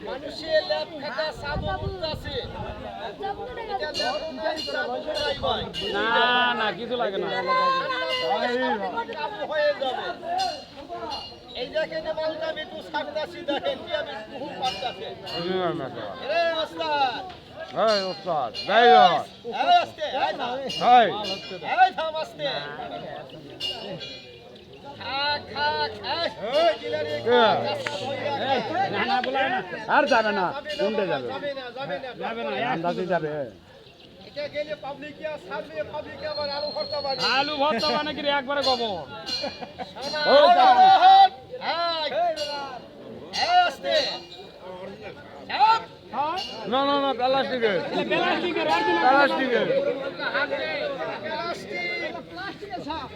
মানুষের ল্যাব খাটা সাদা আছে না না কিছু লাগে না হয়ে যাবে। এই দেখেন মালটা একটু সাবধাসি দেখেন কি আমি খুব পারতাছে রে ওস্তাদ এই ওস্তাদ যাই এই আস্তে এই থাম হাই এই থাম আস্তে খা খা খা এই দিলারে খা না না বলে না আর যাবে না কোনটা যাবে যাবে না আন্দাজে যাবে এটা গেলে পাবলিকে আর সামনে পাবলিকে আবার আলু ভর্তা বানাবে আলু ভর্তা মানে কি একবারে গোবর ও যাবে এই আস্তে চাপ না না না প্লাস্টিকের প্লাস্টিকের অরিজিনাল প্লাস্টিকের প্লাস্টিকের ছাপ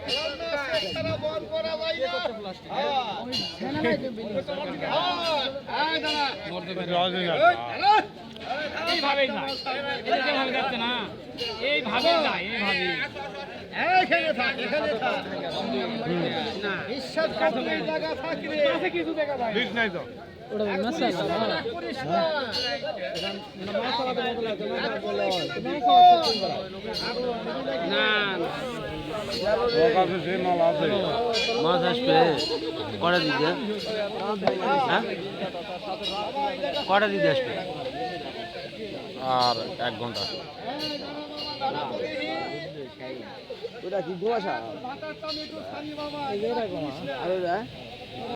সারা বন্ধ করা যায় না এইভাবেই যায় এইভাবে যাচ্ছে না এইভাবেই যায় এইভাবে এখানে থাক এখানে থাক না বিশ্বাস করতে এই জায়গা থাকলে কাছে কিছু দেখা যায় ঠিক নাই তো করিস না না ওর কাছে যে মাল আছে মাছ আসবে কটা দিতে হ্যাঁ কটা দিতে আসবে আর 1 ঘন্টা ওটা কি কুয়াশা ভাতার টমেটো ছানি বাবা আরে